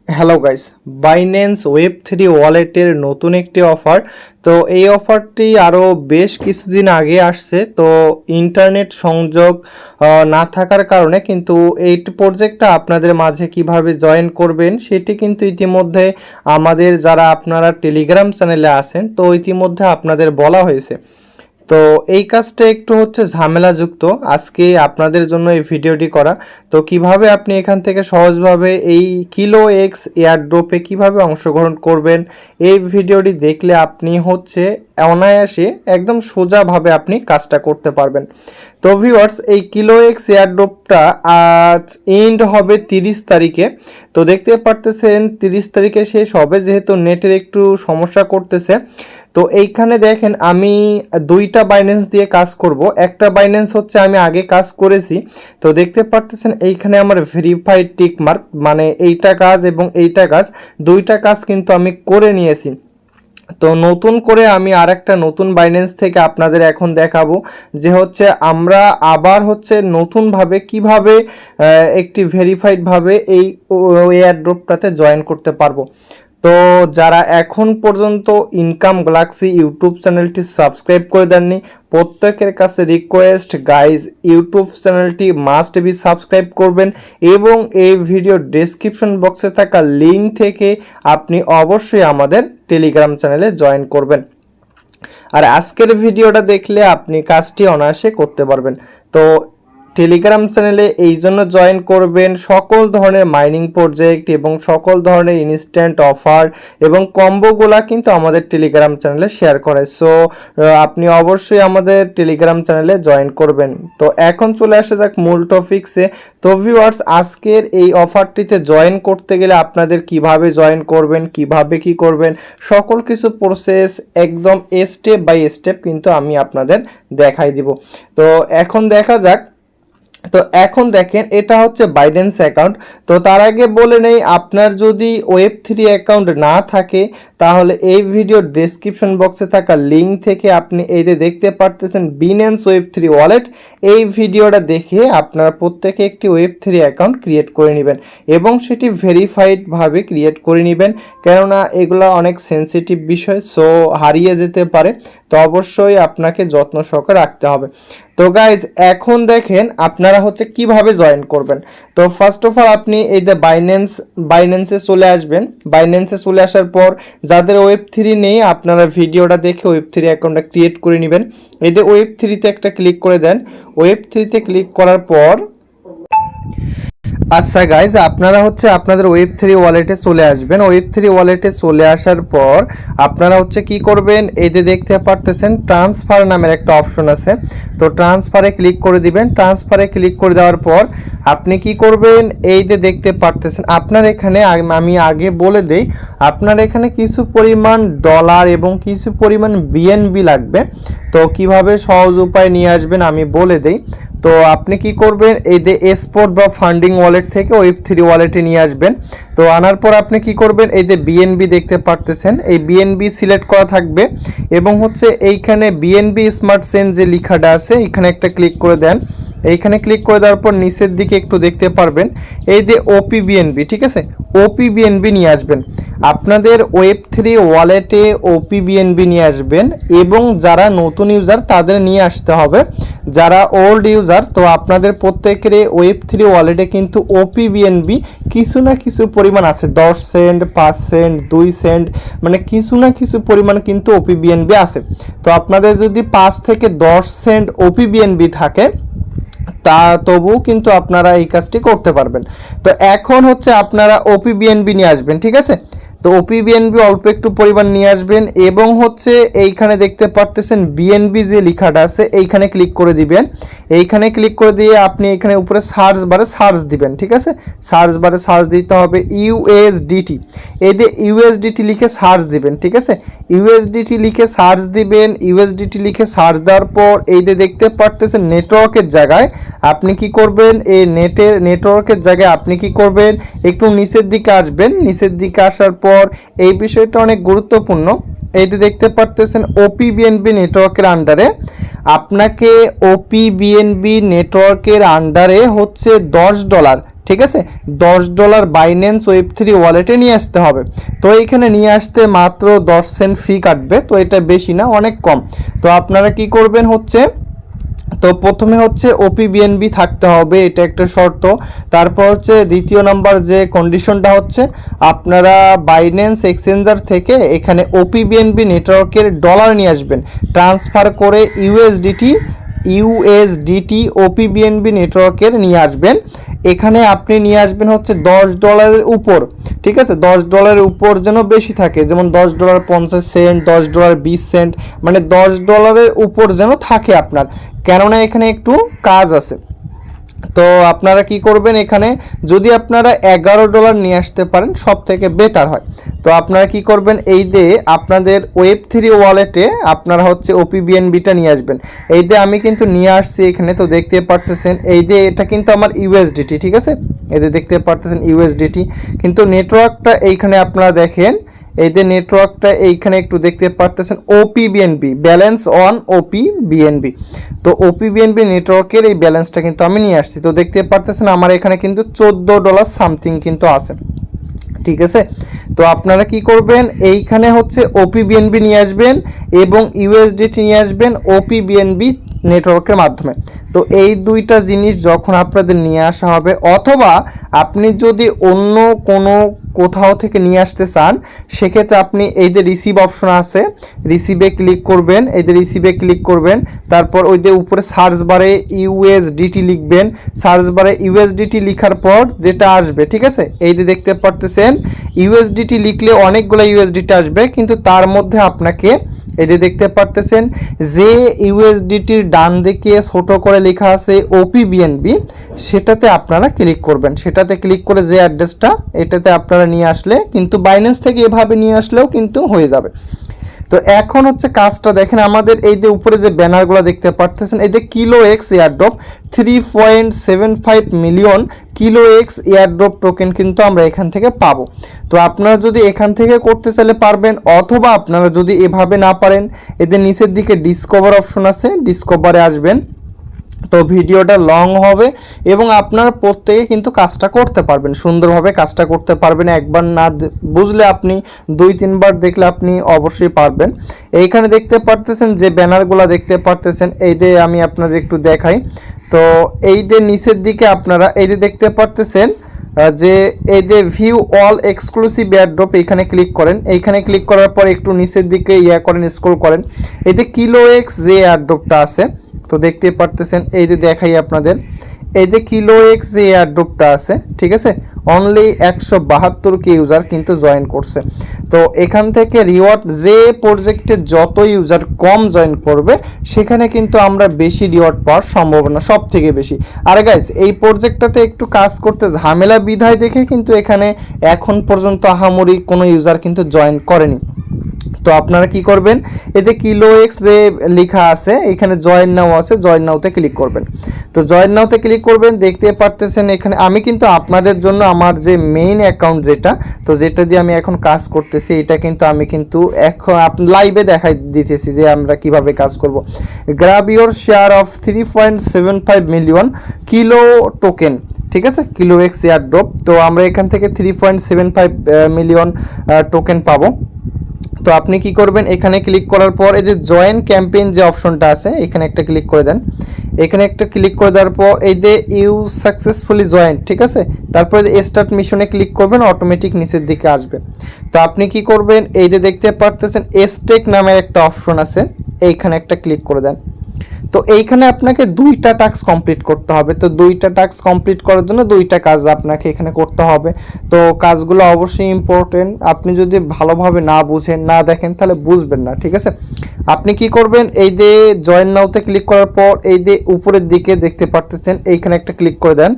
Hello guys, Binance ওয়েব3 ওয়ালেটের নতুন একটি অফার। তো এই অফারটি আরও বেশ কিছুদিন আগে আসছে। তো ইন্টারনেট সংযোগ না থাকার কারণে কিন্তু এই প্রজেক্টটা আপনাদের মাঝে কিভাবে জয়েন করবেন সেটি কিন্তু ইতিমধ্যে আমাদের যারা আপনারা টেলিগ্রাম চ্যানেলে আছেন তো ইতিমধ্যে আপনাদের বলা হয়েছে। তো এই কাজটা একটু হচ্ছে ঝামেলাযুক্ত, আজকে আপনাদের জন্য এই ভিডিওটি করা। তো কিভাবে আপনি এখান থেকে সহজভাবে এই কিলো এক্স এয়ারড্রপে কিভাবে অংশগ্রহণ করবেন এই ভিডিওটি দেখলে আপনি হচ্ছে অনায়াসে একদম সোজাভাবে আপনি কাজটা করতে পারবেন। তো ভিউয়ার্স, এই কিলো এক্স এয়ারড্রপটা আজ এন্ড হবে 30 তারিখে। তো দেখতে পারতেছেন 30 তারিখে শেষ হবে, যেহেতু নেটের একটু সমস্যা করতেছে। তো এইখানে দেখেন আমি দুইটা বাইন্যান্স দিয়ে কাজ করব। একটা বাইন্যান্স হচ্ছে আমি আগে কাজ করেছি, তো দেখতে পারতেছেন এইখানে আমার ভেরিফাইড টিক মার্ক, মানে এইটা কাজ এবং এইটা কাজ, দুইটা কাজ কিন্তু আমি করে নিয়েছি। তো নতুন করে আমি আরেকটা নতুন বাইন্যান্স থেকে আপনাদের এখন দেখাবো যে হচ্ছে আমরা আবার হচ্ছে নতুনভাবে কিভাবে একটি ভেরিফাইডভাবে এই এয়ারড্রপটাতে জয়েন করতে পারবো। তো যারা এখন পর্যন্ত ইনকাম গ্যালাক্সি ইউটিউব চ্যানেলটি সাবস্ক্রাইব করে দেননি, প্রত্যেকের কাছে রিকোয়েস্ট গাইজ, ইউটিউব চ্যানেলটি মাস্ট বি সাবস্ক্রাইব করবেন এবং এই ভিডিও ডেসক্রিপশন বক্সে থাকা লিঙ্ক থেকে আপনি অবশ্যই আমাদের টেলিগ্রাম চ্যানেলে জয়েন করবেন। আর আজকের ভিডিওটা দেখলে আপনি কাজটি অনায়াসে করতে পারবেন। তো টেলিগ্রাম চ্যানেলে এই জন্য জয়েন করবেন, সকল ধরনের মাইনিং প্রজেক্ট এবং সকল ধরনের ইনস্ট্যান্ট অফার এবং কম্বোগুলা কিন্তু আমাদের টেলিগ্রাম চ্যানেলে শেয়ার করে। সো আপনি অবশ্যই আমাদের টেলিগ্রাম চ্যানেলে জয়েন করবেন। তো এখন চলে আসা যাক মূল টপিকসে। তো ভিউয়ার্স, আজকের এই অফারটিতে জয়েন করতে গেলে আপনাদের কিভাবে জয়েন করবেন, কিভাবে কি করবেন, সকল কিছু প্রসেস একদম স্টেপ বাই স্টেপ কিন্তু আমি আপনাদের দেখাই দিব। তো এখন দেখা যাক। তো এখন দেখেন এটা হচ্ছে বাইন্যান্স অ্যাকাউন্ট। তো তার আগে বলে নেই, আপনার যদি ওয়েব3 অ্যাকাউন্ট না থাকে তাহলে এই ভিডিও ডেসক্রিপশন বক্সে থাকা লিঙ্ক থেকে আপনি এই যে দেখতে পারতেছেন বিনান্স ওয়েব3 ওয়ালেট, এই ভিডিওটা দেখে আপনারা প্রত্যেকে একটি ওয়েব3 অ্যাকাউন্ট ক্রিয়েট করে নেবেন এবং সেটি ভেরিফাইডভাবে ক্রিয়েট করে নেবেন, কেননা এগুলো অনেক সেন্সিটিভ বিষয়, সো হারিয়ে যেতে পারে। তো অবশ্যই আপনাকে যত্ন সহকারে রাখতে হবে। তো গাইজ, এখন দেখেন আপনারা হচ্ছে কিভাবে জয়েন করবেন। তো ফার্স্ট অফ অল আপনি এই যে বাইন্যান্সে চলে আসবেন। বাইন্যান্সে চলে আসার পর যাদের ওয়েব3 নেই আপনারা ভিডিওটা দেখে ওয়েব3 অ্যাকাউন্টটা ক্রিয়েট করে নেবেন। এই যে ওয়েব3তে একটা ক্লিক করে দেন। ওয়েব3তে ক্লিক করার পর আচ্ছা গাইজ, আপনারা হচ্ছে আপনাদের ওয়েব3 ওয়ালেটে চলে আসবেন। ওয়েব3 ওয়ালেটে চলে আসার পর আপনারা হচ্ছে কি করবেন, এই যে দেখতে পারতেছেন ট্রান্সফার নামের একটা অপশন আছে। তো ট্রান্সফারে ক্লিক করে দিবেন। ট্রান্সফারে ক্লিক করে দেওয়ার পর আপনি কি করবেন, এই যে দেখতে পারতেছেন আপনার এখানে, আমি আগে বলে দেই, আপনার এখানে কিছু পরিমাণ ডলার এবং কিছু পরিমাণ বিএনবি লাগবে। তো কিভাবে সহজ উপায় নিয়ে আসবেন আমি বলে দেই। তো আপনি কি করবেন, এই যে এক্সপোর্ট বা ফান্ডিং ওয়ালেট থেকে ওয়েব3 ওয়ালেটে নিয়ে আসবেন। তো আনার পর আপনি কি করবেন, এই যে বিএনবি দেখতে পারতেছেন, এই বিএনবি সিলেক্ট করা থাকবে এবং হচ্ছে এইখানে বিএনবি স্মার্ট চেইন যে লেখাটা আছে এখানে একটা ক্লিক করে দেন। এইখানে ক্লিক করে দেওয়ার পর নিচের দিকে একটু দেখতে পারবেন এই যে ওপি বিএনবি, ঠিক আছে, ওপি বিএনবি নিয়ে আসবেন। আপনাদের ওয়েব3 ওয়ালেটে ওপি বিএনবি নিয়ে আসবেন এবং যারা নতুন ইউজার তাদের নিয়ে আসতে হবে। যারা ওল্ড ইউজার, তো আপনাদের প্রত্যেকের ওয়েব3 ওয়ালেটে কিন্তু ওপি বিএনবি কিছু না কিছু পরিমাণ আছে, 10 সেন্ট, 5 সেন্ট, 2 সেন্ট, মানে কিছু না কিছু পরিমাণ কিন্তু ওপি বিএনবি আছে। তো আপনাদের যদি 5 থেকে 10 সেন্ট ওপি বিএনবি থাকে তা তবুও কিন্তু আপনারা এই কাজটি করতে পারবেন। তো এখন হচ্ছে আপনারা ওপি বিএনবি নিয়ে আসবেন, ঠিক আছে। তো ওপি বিএনবি অল্প একটু পরিমাণ নিয়ে আসবেন এবং হচ্ছে এইখানে দেখতে পারতেছেন বিএনবি যে লেখাটা আছে এইখানে ক্লিক করে দিবেন। এইখানে ক্লিক করে দিয়ে আপনি এখানে উপরে সার্চ বারে সার্চ দিবেন, ঠিক আছে। সার্চ বারে সার্চ দিতে হবে ইউএসডিটি, এই যে ইউএসডিটি লিখে সার্চ দিবেন, ঠিক আছে। ইউএসডিটি লিখে সার্চ দিবেন। ইউএসডিটি লিখে সার্চ দেওয়ার পর এই যে দেখতে পারতেছেন নেটওয়ার্কের জায়গায় আপনি কি করবেন, এই নেটওয়ার্কের জায়গায় আপনি কি করবেন, একটু নিচের দিকে আসবেন। নিচের দিকে আসার পর এই বিষয়টা অনেক গুরুত্বপূর্ণ, এই যে দেখতে পারতেছেন ওপি বিএনবি নেটওয়ার্কের আন্ডারে আপনাকে ওপি বিএনবি নেটওয়ার্কের আন্ডারে হচ্ছে $10, ঠিক আছে, $10 বাইন্যান্স ওয়েব3 ওয়ালেটে নিয়ে আসতে হবে। তো এইখানে নিয়ে আসতে মাত্র 10 সেন্ট ফি কাটবে, তো এটা বেশি না, অনেক কম। তো আপনারা কি করবেন হচ্ছে, তো প্রথমে হচ্ছে ওপি বিএনবি থাকতে হবে, এটা একটা শর্ত। তারপর হচ্ছে দ্বিতীয় নাম্বার যে কন্ডিশনটা হচ্ছে আপনারা বাইন্যান্স এক্সচেঞ্জার থেকে এখানে ওপি বিএনবি নেটওয়ার্কের ডলার নিয়ে আসবেন, ট্রান্সফার করে ইউএসডিটি ওপি বিএনবি নেটওয়ার্কের নিয়ে আসবেন। এখানে আপনি নিয়ে আসবেন হচ্ছে $10 উপর, ঠিক আছে, $10 উপর যেন বেশি থাকে, যেমন $10.50, $10.20, মানে $10 উপর যেন থাকে আপনার, কেননা এখানে একটু কাজ আছে। তো আপনারা কি করবেন, এখানে যদি আপনারা $11 নিয়ে আসতে পারেন সব থেকে বেটার হয়। তো আপনারা কি করবেন, এই যে আপনাদের ওয়েব3 ওয়ালেটে আপনারা হচ্ছে ওপি বিএনবিটা নিয়ে আসবেন। এই যে আমি কিন্তু নিয়ে আসছি এখানে, তো দেখতে পারতেছেন এই যে এটা কিন্তু আমার ইউএসডিটি, ঠিক আছে, এই যে দেখতে পারতেছেন ইউএসডিটি, কিন্তু নেটওয়ার্কটা এইখানে আপনারা দেখেন, এই যে নেটওয়ার্কটা এইখানে একটু দেখতে পারতেছেন ওপি BNB, balance on OP BNB. তো ওপি বিএনবি নেটওয়ার্কের এই ব্যালেন্সটা কিন্তু আমি নিয়ে আসছি। তো দেখতে পারতেছেন আমার এখানে কিন্তু $14 সামথিং কিন্তু আছে, ঠিক আছে। তো আপনারা কি করবেন, এইখানে হচ্ছে ওপি বিএনবি নিয়ে আসবেন এবং ইউএসডিটি নিয়ে আসবেন ওপি বিএনবি নেটওয়ার্কের মাধ্যমে। তো এই দুইটা জিনিস যখন আপনাদের নিয়ে আসা হবে, অথবা আপনি যদি অন্য কোনো কোথাও থেকে নিয়ে আসতে চান, সেক্ষেত্রে আপনি এই যে রিসিভ অপশন আছে, রিসিভে ক্লিক করবেন, এই যে রিসিভে ক্লিক করবেন, তারপর ওই যে উপরে সার্চ বারে ইউএসডিটি লিখবেন, সার্চ বারে ইউএসডিটি লেখার পর যেটা আসবে, ঠিক আছে, এই যে দেখতে পারতেছেন ইউএসডিটি লিখলে অনেকগুলো ইউএসডিটি আসবে, কিন্তু তার মধ্যে আপনাকে এই যে দেখতে পারতেছেন যে ইউএসডিটির ডান দিকে ছোট করে লেখা আছে ওপি বিএনবি, সেটাতে আপনারা ক্লিক করবেন। সেটাতে ক্লিক করে যে অ্যাড্রেসটা এটাতে আপনারা নিয়ে আসলে কিন্তু বাইন্যান্স থেকে এভাবে নিয়ে আসলেও কিন্তু হয়ে যাবে। তো এখন হচ্ছে কাজটা দেখেন, আমাদের এই যে উপরে যে ব্যানারগুলো দেখতে পারতেছেন, এই যে কিলোএক্স এয়ারড্রপ 3.75 মিলিয়ন কিলোএক্স এয়ারড্রপ টোকেন কিন্তু আমরা এখান থেকে পাবো। তো আপনারা যদি এখান থেকে করতে চাইলে পারবেন, অথবা আপনারা যদি এভাবে না পারেন, এদের নিচের দিকে ডিসকভার অপশন আছে, ডিসকভারে আসবেন। তো ভিডিওটা লং হবে এবং আপনারা প্রত্যেকে কিন্তু কাজটা করতে পারবেন, সুন্দরভাবে কাজটা করতে পারবেন। একবার না বুঝলে আপনি 2-3 বার দেখলে আপনি অবশ্যই পারবেন। এইখানে দেখতে পারতেছেন যে ব্যানারগুলো দেখতে পারতেছেন, এই যে আমি আপনাদের একটু দেখাই। তো এই যে নিচের দিকে আপনারা এই যে দেখতে পারতেছেন যে এই যে ভিউ অল এক্সক্লুসিভ এয়ারড্রপ, এইখানে ক্লিক করেন। এইখানে ক্লিক করার পর একটু নিচের দিকে করেন, স্ক্রল করেন, এই যে কিলোএক্স যে এয়ারড্রপটা আছে, তো দেখতে পারতেছেন এই যে দেখাই আপনাদের, এই যে কিলোএক্স যে এয়ারড্রপটা আছে, ঠিক আছে, অনলি 172 ইউজার কিন্তু জয়েন করছে। তো এখান থেকে রিওয়ার্ড যে প্রজেক্টে যত ইউজার কম জয়েন করবে, সেখানে কিন্তু আমরা বেশি রিওয়ার্ড পাওয়ার সম্ভাবনা সব থেকে বেশি। আর গাইজ এই প্রজেক্টটাতে একটু কাজ করতে ঝামেলা বিধায় দেখে কিন্তু এখানে এখন পর্যন্ত আহামরি কোনো ইউজার কিন্তু জয়েন করেনি। তো আপনারা কি করবেন, এই যে কিলোএক্স যে লেখা আছে এখানে জয়েন নাও আছে, জয়েন নাওতে ক্লিক করবেন। তো জয়েন নাওতে ক্লিক করবেন, দেখতে পারতেছেন এখানে আমি কিন্তু আপনাদের জন্য আমার যে মেইন অ্যাকাউন্ট যেটা, তো যেটা দিয়ে আমি এখন কাজ করতেছি, এটা কিন্তু আমি কিন্তু এখন লাইভে দেখাই দিতেছি যে আমরা কিভাবে কাজ করব। Grab your share of 3.75 million kilo token, ঠিক আছে, কিলোএক্স এয়ারড্রপ। তো আমরা এখান থেকে 3.75 মিলিয়ন টোকেন পাবো। তো আপনি কি করবেন, এখানে ক্লিক করার পর এই যে জয়েন ক্যাম্পেইন যে অপশনটা আছে, এখানে একটা ক্লিক করে দেন। এখানে একটা ক্লিক করে দেওয়ার পর এই যে ইউ সাকসেসফুলি জয়েন, ঠিক আছে, তারপরে স্টার্ট মিশনে ক্লিক করবেন, অটোমেটিক নিচের দিকে আসবে। তো আপনি কি করবেন, এই যে দেখতে পারতেছেন স্টেক নামের একটা অপশন আছে, এইখানে একটা ক্লিক করে দেন। তো এইখানে আপনাকে 2টা টাস্ক কমপ্লিট করতে হবে। তো 2টা টাস্ক কমপ্লিট করার জন্য 2টা কাজ আপনাকে এখানে করতে হবে। তো কাজগুলো অবশ্যই ইম্পর্টেন্ট, আপনি যদি ভালোভাবে না বুঝেন না দেখেন তাহলে বুঝবেন না, ঠিক আছে। আপনি কি করবেন, এই যে জয়েন নাওতে ক্লিক করার পর এই যে উপরের দিকে দেখতে পারতেছেন এইখানে একটা ক্লিক করে দেন।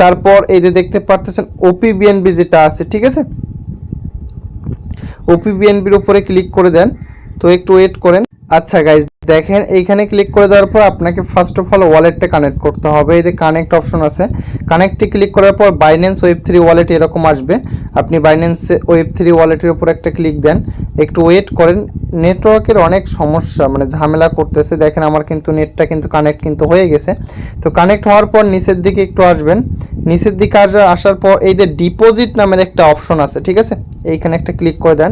তারপর এই যে দেখতে পারতেছেন ওপি বিএনবি যেটা আছে, ঠিক আছে, ওপি বিএনবির উপরে ক্লিক করে দেন। তো একটু ওয়েট করেন। আচ্ছা গাইজ, দেখেন এইখানে ক্লিক করে দেওয়ার পর আপনাকে ফার্স্ট অফ অল ওয়ালেটটা কানেক্ট করতে হবে। এই যে কানেক্ট অপশন আছে, কানেক্টে ক্লিক করার পর বাইন্যান্স ওয়েব3 ওয়ালেট এরকম আসবে। আপনি বাইন্যান্স ওয়েব3 ওয়ালেটের উপর একটা ক্লিক দেন, একটু ওয়েট করেন। নেটওয়ার্কের অনেক সমস্যা, মানে ঝামেলা করতেছে। দেখেন আমার কিন্তু নেটটা কিন্তু কানেক্ট কিন্তু হয়ে গেছে। তো কানেক্ট হওয়ার পর নিচের দিকে একটু আসবেন, নিচের দিকে আসার পর এই যে ডিপোজিট নামের একটা অপশন আছে, ঠিক আছে, এইখানে একটা ক্লিক করে দেন।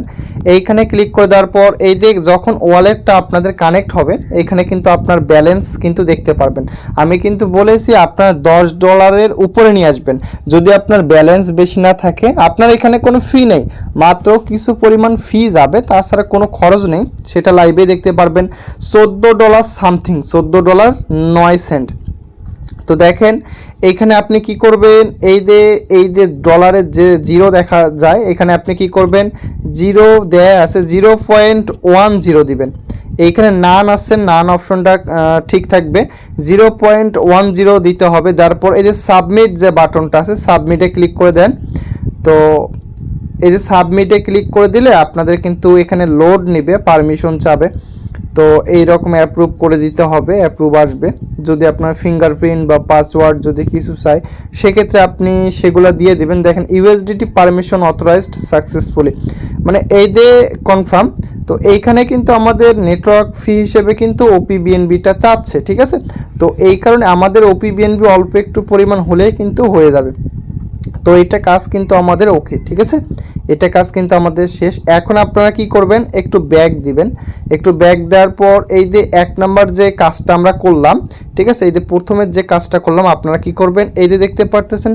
এইখানে ক্লিক করে দেওয়ার পর এই যে যখন ওয়ালেটটা আপনাদের কানেক্ট হবে এইখানে কিন্তু আপনার ব্যালেন্স কিন্তু দেখতে পারবেন। আমি কিন্তু বলেছি আপনার $10 উপরে নিয়ে আসবেন। যদি আপনার ব্যালেন্স বেশি না থাকে, আপনার এখানে কোনো ফি নেই, মাত্র কিছু পরিমাণ ফি যাবে, তাছাড়া কোনো খরচ নেই। সেটা লাইভে দেখতে পারবেন। $14 সামথিং, $14.09। তো দেখেন এইখানে আপনি কি করবেন, এই যে ডলারের যে জিরো দেখা যায়, এখানে আপনি কি করবেন, জিরো দেয়া আছে 0.10 দিবেন। এইখানে নান আছে, নান অপশনটা ঠিক থাকবে, 0.10 দিতে হবে। তারপর এই যে সাবমিট যে বাটনটা আছে, সাবমিটে ক্লিক করে দেন। তো এই যে সাবমিটে ক্লিক করে দিলে আপনাদের কিন্তু এখানে লোড নেবে, পারমিশন চাবে। তো এই রকম অ্যাপ্রুভ করে দিতে হবে, অ্যাপ্রুভ আসবে। যদি আপনার ফিঙ্গারপ্রিন্ট বা পাসওয়ার্ড যদি কিছু চাই, সেক্ষেত্রে আপনি সেগুলো দিয়ে দিবেন। দেখেন ইউএসডিটি পারমিশন অথরাইজড সাকসেসফুলি, মানে এই যে কনফার্ম। তো এইখানে কিন্তু আমাদের নেটওয়ার্ক ফি হিসেবে কিন্তু ওপিবিএনবিটা চাচ্ছে, ঠিক আছে। তো এই কারণে আমাদের ওপিবিএনবি অল্প একটু পরিমাণ হলেই কিন্তু হয়ে যাবে। তো এটা কাজ কিন্তু আমাদের ওকে, ঠিক আছে, এটা কাজ কিন্তু আমাদের শেষ। এখন আপনারা কি করবেন, একটু ব্যাক দিবেন। একটু ব্যাক দেওয়ার পর এই যে 1 নাম্বার যে কাজটা আমরা করলাম, ঠিক আছে, এই যে প্রথমের যে কাজটা করলাম, আপনারা কি করবেন, এই যে দেখতে পারতেছেন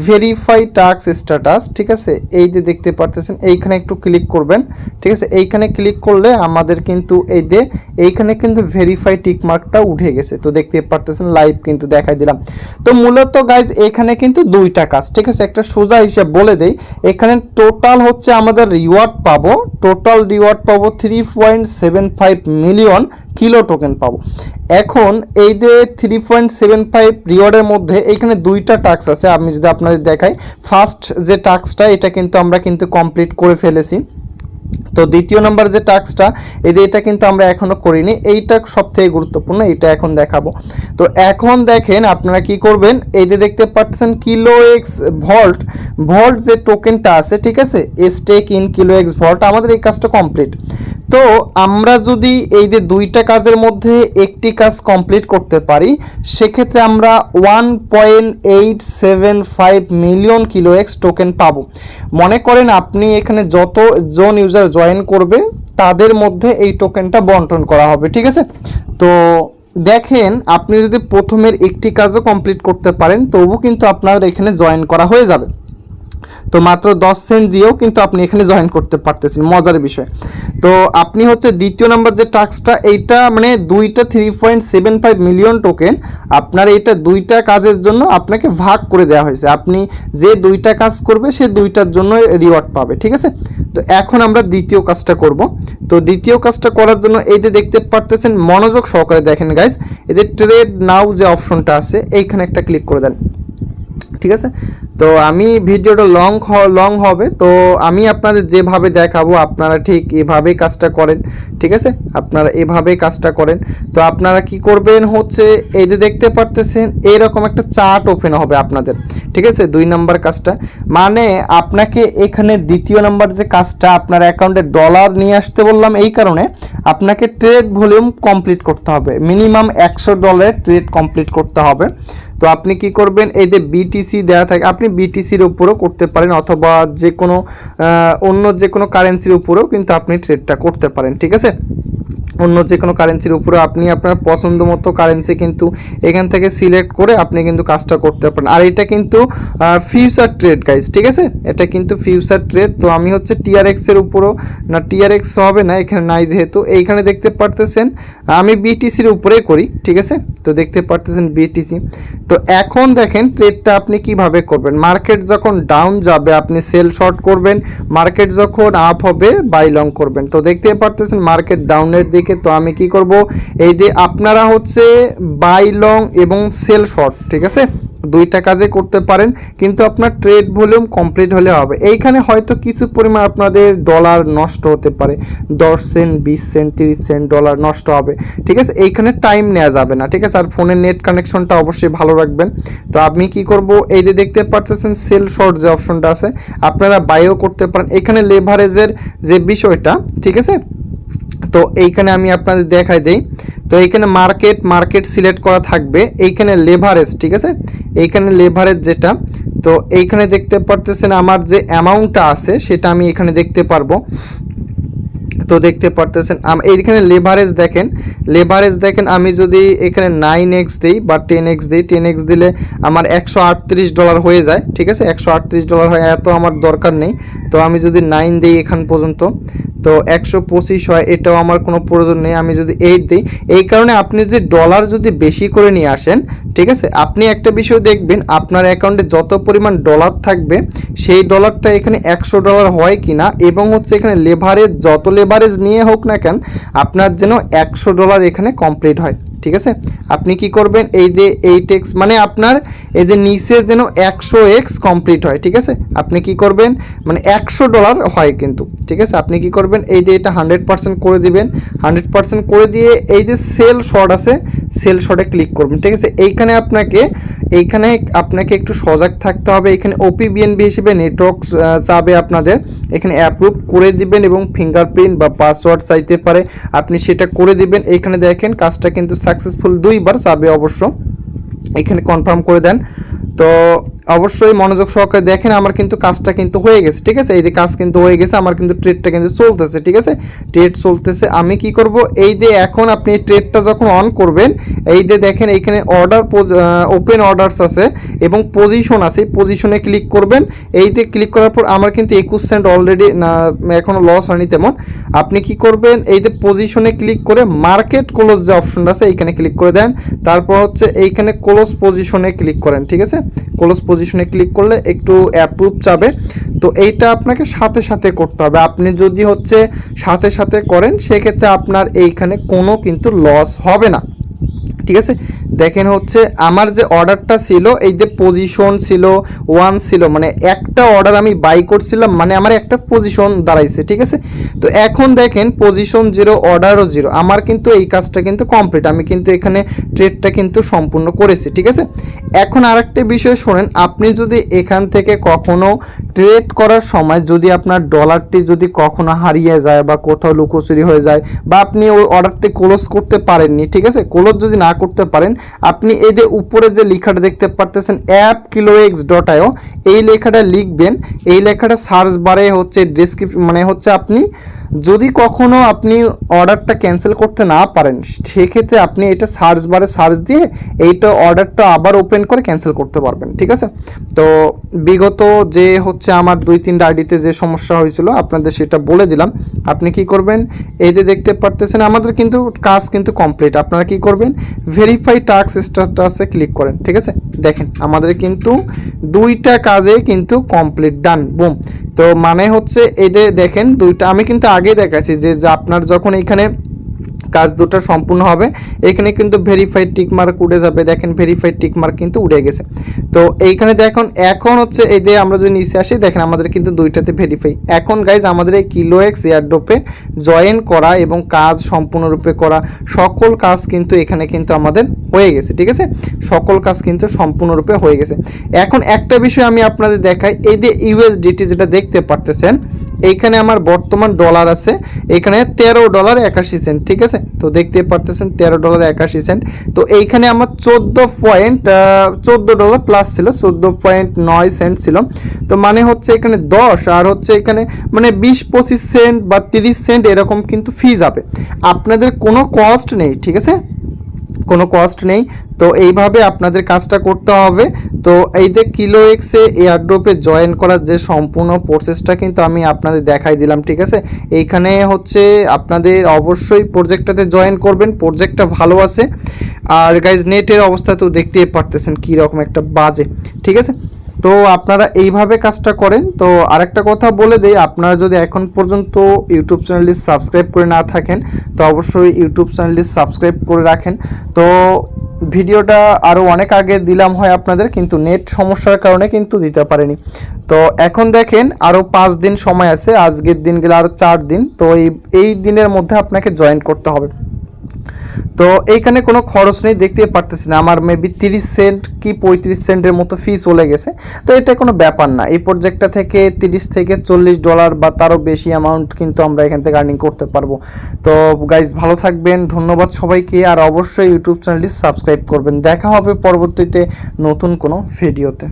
ভেরিফাই টাস্ক স্ট্যাটাস, ঠিক আছে, এই যে দেখতে পারতেছেন এইখানে একটু ক্লিক করবেন, ঠিক আছে। এইখানে ক্লিক করলে আমাদের কিন্তু এই যে এইখানে কিন্তু ভেরিফাই টিক মার্কটা উঠে গেছে। তো দেখতে পারতেছেন লাইভ কিন্তু দেখাই দিলাম। তো মূলত গাইজ এখানে কিন্তু 2টা কাজ, ঠিক আছে। একটা সোজা হিসাব বলে দেই, এখানে টোটাল হচ্ছে আমাদের রিওয়ার্ড পাবো, টোটাল রিওয়ার্ড পাবো 3.75 মিলিয়ন কিলো টোকেন পাবো। এখন এই যে 3.75 রিওয়ার্ডের মধ্যে এইখানে 2টা টাস্ক আছে। আমি যদি আপনাদের দেখাই, ফার্স্ট যে টাস্কটা এটা কিন্তু আমরা কিন্তু কমপ্লিট করে ফেলেছি। তো দ্বিতীয় নাম্বার যে টাস্কটা এটা কিন্তু আমরা এখনো করিনি, এইটা সবথেকে গুরুত্বপূর্ণ, এটা এখন দেখাবো। তো এখন দেখেন আপনারা কি করবেন, এই যে দেখতে পাচ্ছেন কিলোএক্স ভল্ট যে টোকেনটা আছে, ঠিক আছে, স্টেক ইন কিলোএক্স ভল্ট, আমাদের এই কাজটা কমপ্লিট। তো আমরা যদি এই যে 2টা কাজের মধ্যে একটি কাজ কমপ্লিট করতে পারি, সেক্ষেত্রে আমরা 1.875 মিলিয়ন কিলোএক্স টোকেন পাবো। মনে করেন আপনি এখানে যতজন ইউজার জয়েন করবে তাদের মধ্যে এই টোকেনটা বন্টন করা হবে, ঠিক আছে। তো দেখেন আপনি যদি প্রথমের একটি কাজও কমপ্লিট করতে পারেন, তবু কিন্তু আপনার এখানে জয়েন করা হয়ে যাবে। তো মাত্র 10 সেন্ট দিয়েও কিন্তু আপনি এখানে জয়েন করতে পারতেছেন, মজার বিষয়। তো আপনি হচ্ছে দ্বিতীয় নাম্বার যে টাস্কটা, এইটা মানে 3.75 মিলিয়ন টোকেন আপনার এইটা 2টা কাজের জন্য আপনাকে ভাগ করে দেওয়া হয়েছে। আপনি যে 2টা কাজ করবে সে 2টার জন্য রিওয়ার্ড পাবে, ঠিক আছে। তো এখন আমরা দ্বিতীয় কাজটা করব। তো দ্বিতীয় কাজটা করার জন্য এই যে দেখতে পারতেছেন, মনোযোগ সহকারে দেখেন গাইজ, এই যে ট্রেড নাও যে অপশনটা আছে এইখানে একটা ক্লিক করে দেন, ঠিক আছে। তো আমি ভিডিওটা লং হবে, তো আমি আপনাদের যেভাবে দেখাবো আপনারা ঠিক এভাবেই কাজটা করেন, ঠিক আছে, আপনারা এভাবেই কাজটা করেন। তো আপনারা কি করবেন হচ্ছে এই যে দেখতে পারতেছেন এইরকম একটা চার্ট ওপেন হবে আপনাদের, ঠিক আছে। 2 নাম্বার কাজটা মানে আপনাকে এখানে দ্বিতীয় নাম্বার যে কাজটা, আপনার অ্যাকাউন্টে ডলার নিয়ে আসতে বললাম এই কারণে, আপনাকে ট্রেড ভলিউম কমপ্লিট করতে হবে, মিনিমাম $100 ট্রেড কমপ্লিট করতে হবে। তো আপনি কি করবেন, এই যে বিটিসি দেওয়া থাকে, আপনি বিটিসির উপরও করতে পারেন, অথবা যে কোনো অন্য যে কোনো কারেন্সির উপরেও কিন্তু আপনি ট্রেডটা করতে পারেন, ঠিক আছে। অন্য যে কোনো কারেন্সির উপরে আপনি আপনার পছন্দ মতো কারেন্সি কিন্তু এখান থেকে সিলেক্ট করে আপনি কিন্তু কাজটা করতে পারেন। আর এটা কিন্তু ফিউচার ট্রেড গাইজ, ঠিক আছে, এটা কিন্তু ফিউচার ট্রেড। তো আমি হচ্ছে টিআরএক্সের উপরও, না টিআরএক্স হবে না এখানে নাই, যেহেতু এইখানে দেখতে পারতেছেন আমি বিটিসির উপরেই করি, ঠিক আছে। তো দেখতে পারতেছেন বিটিসি। তো এখন দেখেন ট্রেডটা আপনি কিভাবে করবেন, মার্কেট যখন ডাউন যাবে আপনি সেল শর্ট করবেন, মার্কেট যখন আপ হবে বাই লং করবেন। তো দেখতে পারতেছেন মার্কেট ডাউনের দিকে, তো আমি কি করব, এই যে আপনারা হচ্ছে বাই লং এবং সেল শর্ট, ঠিক আছে, দুইটা কাজে করতে পারেন, কিন্তু আপনার ট্রেড ভলিউম কমপ্লিট হলে হবে। এইখানে হয়তো কিছু পরিমাণ আপনাদের ডলার নষ্ট হতে পারে, 10 সেন্ট 20 সেন্ট 30 সেন্ট ডলার নষ্ট হবে, ঠিক আছে। এইখানে টাইম নেওয়া যাবে না, ঠিক আছে। আর ফোনের নেট কানেকশনটা অবশ্যই ভালো রাখবেন। তো আমি কি করব, এই যে দেখতে পারতেছেন সেল শর্ট যে অপশনটা আছে, আপনারা বাইও করতে পারেন। এখানে লেভারেজের যে বিষয়টা, ঠিক আছে, তো এইখানে আমি আপনাদের দেখাই দেই। তো এইখানে মার্কেট সিলেক্ট করা থাকবে, এইখানে লেভারেজ, ঠিক আছে, এইখানে লেভারেজ যেটা, তো এইখানে দেখতে পারতেছেন আমার যে অ্যামাউন্টটা আছে সেটা আমি এখানে দেখতে পারবো। তো দেখতে পারতেছেন এইখানে লেভারেজ দেখেন আমি যদি এখানে 9x দিই বা 10x দিই, 10x দিলে আমার $138 হয়ে যায়, ঠিক আছে, $138 হয়, এত আমার দরকার নেই। তো আমি যদি 9 দিই এখান পর্যন্ত, তো 125 হয়, এটাও আমার কোনো প্রয়োজন নেই। আমি যদি 8 দিই, এই কারণে আপনি যদি ডলার যদি বেশি করে নিয়ে আসেন, ঠিক আছে, আপনি একটা বিষয় দেখবেন আপনার অ্যাকাউন্টে যত পরিমাণ ডলার থাকবে সেই ডলারটা এখানে $100 হয় কিনা, এবং হচ্ছে এখানে লেভারেজ যত লেভারেজ নিয়ে হোক না কেন আপনার যেন $100 এখানে কমপ্লিট হয়, ঠিক আছে। আপনি কি করবেন, এই যে 8x মানে আপনার এই যে নিচে যেন 100x কমপ্লিট হয়, ঠিক আছে। আপনি কি করবেন, মানে $100 হয় কিন্তু, ঠিক আছে। আপনি কি করবেন, এই যে এটা 100% করে দিবেন, 100% করে দিয়ে এই যে সেল শর্ট আছে, সেল শর্টে ক্লিক করবেন, ঠিক আছে। এইখানে আপনাকে একটু সজাগ থাকতে হবে। এখানে OPBNB হিসেবে নেটওয়ার্ক চাবে আপনাদের, এখানে অ্যাপ্রুভ করে দিবেন, এবং ফিঙ্গারপ্রিন্ট বা পাসওয়ার্ড চাইতে পারে, আপনি সেটা করে দিবেন। এইখানে দেখেন কাজটা কিন্তু সাকসেসফুল 2বার চাবে, অবশ্য এখানে কনফার্ম করে দেন। তো অবশ্যই মনোযোগ সহকারে দেখেন, আমার কিন্তু কাজটা কিন্তু হয়ে গেছে, ঠিক আছে। এই যে কাজ কিন্তু হয়ে গেছে, আমার কিন্তু ট্রেডটা কিন্তু চলতেছে, ঠিক আছে, ট্রেড চলতেছে। আমি কি করব, এই যে এখন আপনি ট্রেডটা যখন অন করবেন, এই যে দেখেন এইখানে ওপেন অর্ডারস আছে এবং পজিশন আছে, পজিশনে ক্লিক করবেন। এই যে ক্লিক করার পর আমার কিন্তু 21 সেন্ট অলরেডি না, এখনও লস হয়নি তেমন। আপনি কি করবেন, এই যে পজিশনে ক্লিক করে মার্কেট ক্লোজ যে অপশনটা আছে এইখানে ক্লিক করে দেন, তারপর হচ্ছে এইখানে ক্লোজ পজিশনে ক্লিক করেন, ঠিক আছে। ক্লোজ পজিশনে ক্লিক করলে একটু অ্যাপ্রুভ চাবে, তো এইটা আপনাকে সাথে সাথে করতে হবে। আপনি যদি হচ্ছে সাথে সাথে করেন সেক্ষেত্রে আপনার এইখানে কোনো কিন্তু লস হবে না, ঠিক আছে। দেখেন হচ্ছে আমার যে অর্ডারটা ছিল, এই যে পজিশন ছিল 1 ছিল, মানে একটা অর্ডার আমি বাই করছিলাম, মানে আমার একটা পজিশন দাঁড়াইছে, ঠিক আছে। তো এখন দেখেন পজিশন 0, অর্ডারও 0, আমার কিন্তু এই কাজটা কিন্তু কমপ্লিট, আমি কিন্তু এখানে ট্রেডটা কিন্তু সম্পূর্ণ করেছি, ঠিক আছে। এখন আরেকটা বিষয় শোনেন, আপনি যদি এখান থেকে কখনো ট্রেড করার সময় যদি আপনার ডলারটি যদি কখনো হারিয়ে যায় বা কোথাও লুকোচুরি হয়ে যায়, বা আপনি ওই অর্ডারটি ক্লোজ করতে পারেননি, ঠিক আছে, ক্লোজ যদি না করতে পারেন, আপনি এই যে উপরে যে লেখাটা দেখতে পারতেছেন appkilox.io, এই লেখাটা লিখবেন। এই লেখাটা সার্চ বারে হচ্ছে ডেসক্রিপশন, মানে হচ্ছে আপনি যদি কখনো আপনি অর্ডারটা ক্যান্সেল করতে না পারেন সেক্ষেত্রে আপনি এটা সার্চ বারে সার্চ দিয়ে এইটা অর্ডারটা আবার ওপেন করে ক্যান্সেল করতে পারবেন, ঠিক আছে। তো বিগত যে হচ্ছে আমার 2-3টা আইডিতে যে সমস্যা হয়েছিল আপনাদের সেটা বলে দিলাম। আপনি কি করবেন, এই যে দেখতে পারতেছেন আমাদের কিন্তু কাজ কিন্তু কমপ্লিট। আপনারা কি করবেন, ভেরিফাই টাস্ক স্ট্যাটাসে ক্লিক করেন, ঠিক আছে। দেখেন আমাদের কিন্তু 2টা কাজে কিন্তু কমপ্লিট, ডান, বুম। তো মানে হচ্ছে এই যে দেখেন 2টা আমি কিন্তু আগে দেখাচ্ছি যে আপনার যখন এখানে কাজ দুটো সম্পূর্ণ হবে এখানে কিন্তু ভেরিফাইড টিক মার্ক উড়ে যাবে। দেখেন ভেরিফাইড টিক মার্ক কিন্তু উড়ে গেছে। তো এইখানে দেখুন এখন হচ্ছে এই যে আমরা যদি নিচে আসি দেখেন আমাদের কিন্তু দুইটাতে ভেরিফাই। এখন গাইজ আমাদের এই কিলোএক্স এয়ারড্রপে জয়েন করা এবং কাজ সম্পূর্ণরূপে করা সকল কাজ কিন্তু এখানে কিন্তু আমাদের হয়ে গেছে, ঠিক আছে। সকল কাজ কিন্তু সম্পূর্ণরূপে হয়ে গেছে। এখন একটা বিষয় আমি আপনাদের দেখাই, এই যে ইউএসডিটি যেটা দেখতে পারতেছেন এইখানে আমার বর্তমান ডলার আছে এখানে $13.81, ঠিক আছে। তো দেখতে পারতেছেন $13.81। তো এইখানে আমার $14 প্লাস ছিল, 14.9 সেন্ট ছিল। তো মানে হচ্ছে এখানে 10 আর হচ্ছে এখানে মানে 20-25 সেন্ট বা 30 সেন্ট এরকম কিন্তু ফি যাবে, আপনাদের কোনো কস্ট নেই, ঠিক আছে, কোনো কস্ট নেই। তো এইভাবে আপনাদের কাজটা করতে হবে। তো এই যে কিলোএক্সে এয়ারড্রপে জয়েন করার যে সম্পূর্ণ প্রসেসটা কিন্তু আমি আপনাদের দেখাই দিলাম, ঠিক আছে। এইখানে হচ্ছে আপনাদের অবশ্যই প্রজেক্টটাতে জয়েন করবেন, প্রজেক্টটা ভালো আছে। আর গাইজ নেটের অবস্থা তো দেখতেই পারতেছেন কীরকম একটা বাজে, ঠিক আছে। তো আপনারা এইভাবে কাজটা করেন। তো আরেকটা কথা বলে দেই, আপনারা যদি এখন পর্যন্ত ইউটিউব চ্যানেলটি সাবস্ক্রাইব করে না থাকেন তো অবশ্যই ইউটিউব চ্যানেলটি সাবস্ক্রাইব করে রাখেন। তো ভিডিওটা আরও অনেক আগে দিলাম হয় আপনাদের, কিন্তু নেট সমস্যার কারণে কিন্তু দিতে পারিনি। তো এখন দেখেন আরও 5 দিন সময় আছে, আজকের দিন গেলে আরও 4 দিন। তো এই দিনের মধ্যে আপনাকে জয়েন করতে হবে। তো এইখানে কোনো খরচ নেই, দেখতে পারতেছি না আমার মেবি 30 সেন্ট কি 35 সেন্টের মতো ফি চলে গেছে। তো এটা কোনো ব্যাপার না, এই প্রজেক্টটা থেকে 30 থেকে $40 বা তারও বেশি অ্যামাউন্ট কিন্তু আমরা এখান থেকে আর্নিং করতে পারবো। তো গাইজ ভালো থাকবেন, ধন্যবাদ সবাইকে, আর অবশ্যই ইউটিউব চ্যানেলটি সাবস্ক্রাইব করবেন। দেখা হবে পরবর্তীতে নতুন কোনো ভিডিওতে।